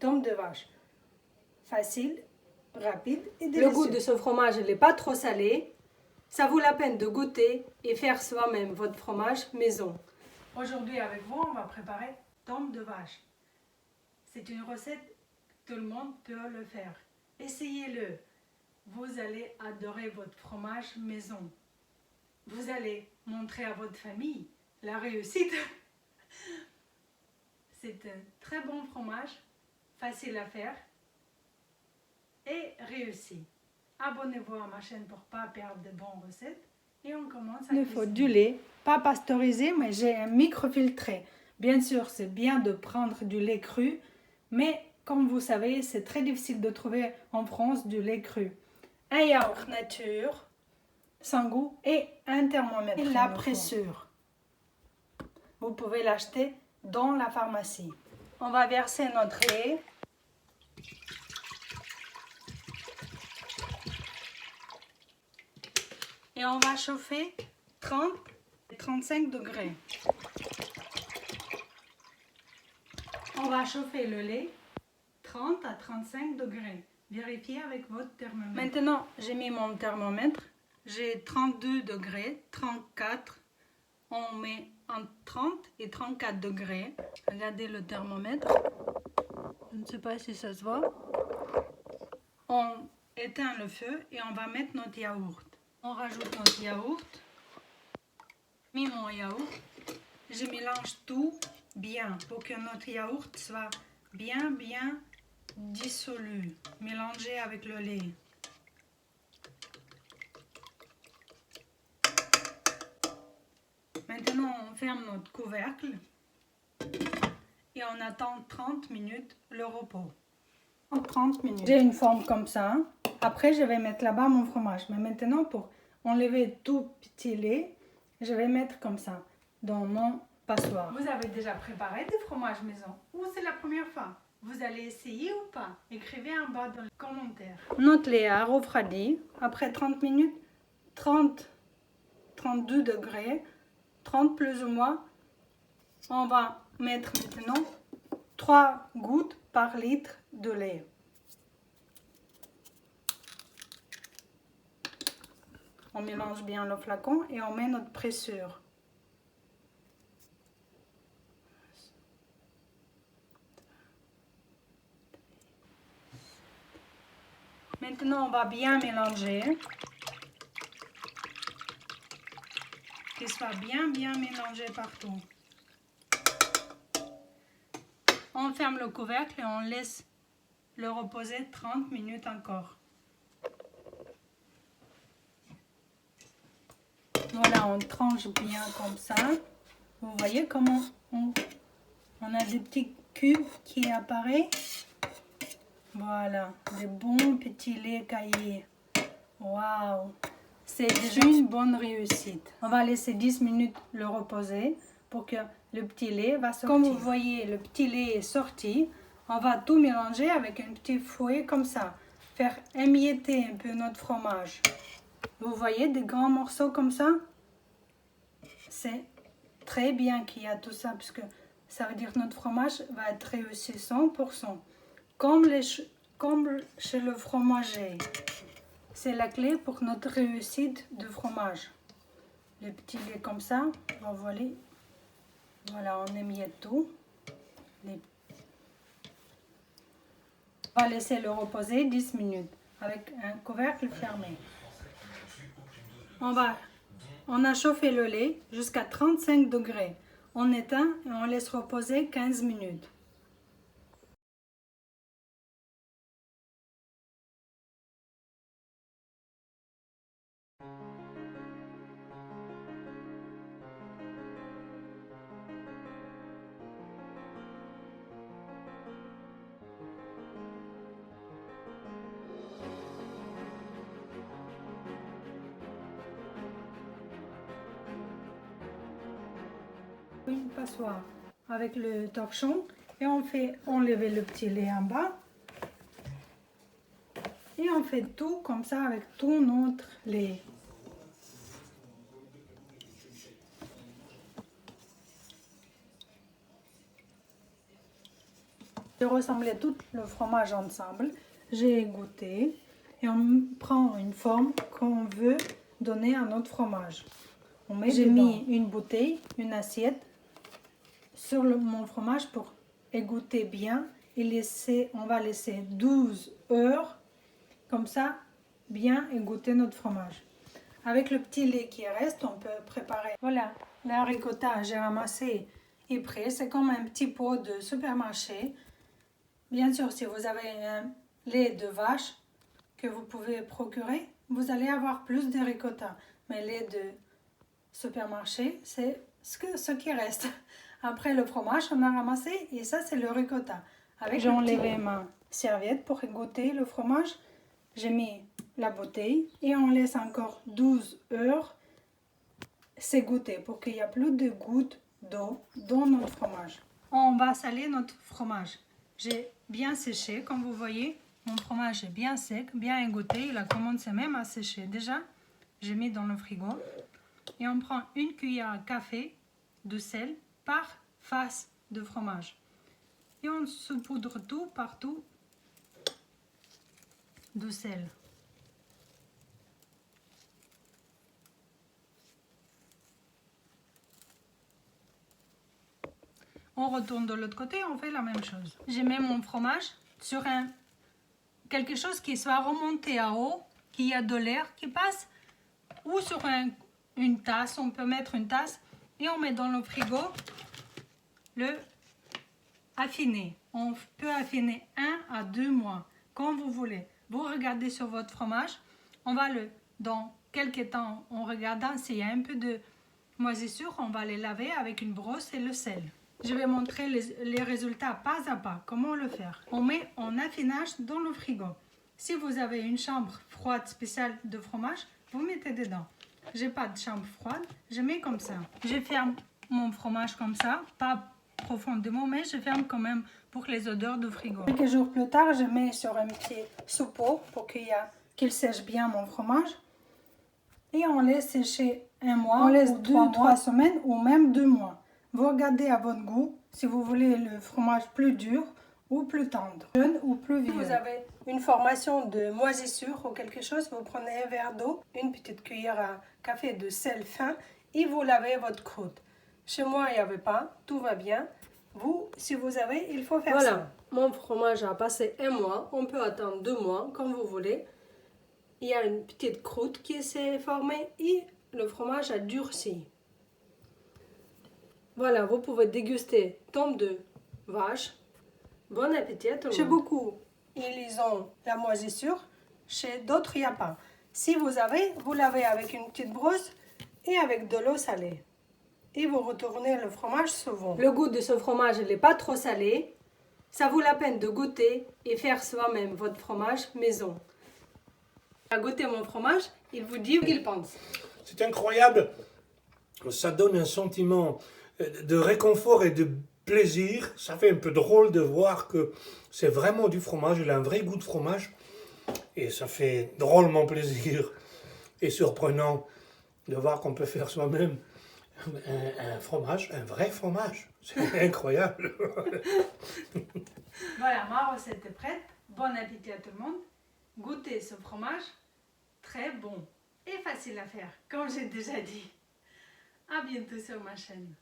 Dent de vache. Facile, rapide et délicieux. Le goût de ce fromage n'est pas trop salé. Ça vaut la peine de goûter et faire soi-même votre fromage maison. Aujourd'hui avec vous, on va préparer dent de vache. C'est une recette, tout le monde peut le faire. Essayez-le. Vous allez adorer votre fromage maison. Vous allez montrer à votre famille la réussite. C'est un très bon fromage, facile à faire et réussi. Abonnez-vous à ma chaîne pour ne pas perdre de bonnes recettes. Et on commence à cuisiner. Il faut du lait, pas pasteurisé, mais j'ai un microfiltré. Bien sûr, c'est bien de prendre du lait cru, mais comme vous savez, c'est très difficile de trouver en France du lait cru. Un yaourt nature, sans goût, et un thermomètre. Et la pressure. Vous pouvez l'acheter dans la pharmacie. On va verser notre lait. Et on va chauffer 30 et 35 degrés. On va chauffer le lait 30 à 35 degrés. Vérifiez avec votre thermomètre. Maintenant, j'ai mis mon thermomètre. J'ai 32 degrés, 34. On met entre 30 et 34 degrés. Regardez le thermomètre. Je ne sais pas si ça se voit. On éteint le feu et on va mettre notre yaourt. On rajoute notre yaourt. J'ai mis mon yaourt. Je mélange tout bien pour que notre yaourt soit bien dissolu. Mélangé avec le lait. Maintenant, on ferme notre couvercle et on attend 30 minutes le repos. En 30 minutes. J'ai une forme comme ça. Après, je vais mettre là-bas mon fromage. Mais maintenant, pour enlever tout petit lait, je vais mettre comme ça dans mon passoire. Vous avez déjà préparé des fromages maison ou c'est la première fois? Vous allez essayer ou pas? Écrivez en bas dans les commentaires. Notre lait a refroidi. Après 30 minutes, 32 degrés, 30 plus ou moins. On va mettre maintenant 3 gouttes par litre de lait. On mélange bien le flacon et on met notre pressure. Maintenant, on va bien mélanger. Qu'il soit bien mélangé partout. On ferme le couvercle et on laisse le reposer 30 minutes encore. Voilà, on tranche bien comme ça. Vous voyez comment on a des petits cubes qui apparaissent. Voilà, des bons petits laits caillés. Waouh! C'est déjà une bonne réussite. On va laisser 10 minutes le reposer pour que le petit lait va sortir. Comme vous voyez, le petit lait est sorti. On va tout mélanger avec un petit fouet comme ça. Faire émietter un peu notre fromage. Vous voyez des grands morceaux comme ça? C'est très bien qu'il y a tout ça parce que ça veut dire que notre fromage va être réussi 100%. Comme chez le fromager. C'est la clé pour notre réussite de fromage. Le petit lait comme ça, voilà, on émiette tout. On va laisser le reposer 10 minutes avec un couvercle fermé. On a chauffé le lait jusqu'à 35 degrés. On éteint et on laisse reposer 15 minutes. Une passoire avec le torchon et on fait enlever le petit lait en bas et on fait tout comme ça avec tout notre lait. J'ai ressemblé tout le fromage ensemble. J'ai goûté et on prend une forme qu'on veut donner à notre fromage. J'ai mis une bouteille, une assiette sur mon fromage pour égoutter bien et on va laisser 12 heures comme ça bien égoutter notre fromage. Avec le petit lait qui reste, on peut préparer. Voilà, la ricotta, j'ai ramassé et prêt. C'est comme un petit pot de supermarché. Bien sûr, si vous avez un lait de vache que vous pouvez procurer, vous allez avoir plus de ricotta. Mais lait de supermarché, c'est ce qui reste. Après le fromage, on a ramassé et ça, c'est le ricotta. J'ai enlevé ma serviette pour égoutter le fromage. J'ai mis la bouteille et on laisse encore 12 heures s'égoutter pour qu'il n'y ait plus de gouttes d'eau dans notre fromage. On va saler notre fromage. J'ai bien séché, comme vous voyez, mon fromage est bien sec, bien égoutté. Il a commencé même à sécher déjà. J'ai mis dans le frigo. Et on prend une cuillère à café de sel par face de fromage. Et on saupoudre tout partout de sel. On retourne de l'autre côté, on fait la même chose. Je mets mon fromage sur quelque chose qui soit remonté à eau, qu'il y a de l'air qui passe, ou sur une tasse. On peut mettre une tasse et on met dans le frigo le affiner. On peut affiner 1 à 2 mois, comme vous voulez. Vous regardez sur votre fromage, on va dans quelques temps, en regardant s'il y a un peu de moisissure, on va les laver avec une brosse et le sel. Je vais montrer les résultats pas à pas, comment le faire. On met en affinage dans le frigo. Si vous avez une chambre froide spéciale de fromage, vous mettez dedans. J'ai pas de chambre froide, je mets comme ça. Je ferme mon fromage comme ça, pas profondément, mais je ferme quand même pour les odeurs de frigo. Quelques jours plus tard, je mets sur un petit soupeau pour qu'il sèche bien mon fromage. Et on laisse sécher 1 mois, on laisse 2-3 semaines ou même 2 mois. Vous regardez à votre goût si vous voulez le fromage plus dur ou plus tendre, jeune ou plus vieux. Si vous avez une formation de moisissure ou quelque chose, vous prenez un verre d'eau, une petite cuillère à café de sel fin et vous lavez votre croûte. Chez moi, il n'y avait pas, tout va bien. Vous, si vous avez, il faut faire ça. Voilà, mon fromage a passé 1 mois, on peut attendre 2 mois, comme vous voulez. Il y a une petite croûte qui s'est formée et le fromage a durci. Voilà, vous pouvez déguster tombe de vache. Bon appétit à tout le monde. Chez beaucoup, ils ont la moisissure. Chez d'autres, il n'y a pas. Si vous avez, vous lavez avec une petite brosse et avec de l'eau salée. Et vous retournez le fromage souvent. Le goût de ce fromage, il n'est pas trop salé. Ça vaut la peine de goûter et faire soi-même votre fromage maison. À goûter mon fromage, il vous dit ce qu'il pense. C'est incroyable. Ça donne un sentiment de réconfort et de plaisir. Ça fait un peu drôle de voir que c'est vraiment du fromage. Il a un vrai goût de fromage. Et ça fait drôlement plaisir et surprenant de voir qu'on peut faire soi-même un fromage, un vrai fromage. C'est incroyable. Voilà, ma recette est prête. Bon appétit à tout le monde. Goûtez ce fromage. Très bon et facile à faire, comme j'ai déjà dit. À bientôt sur ma chaîne.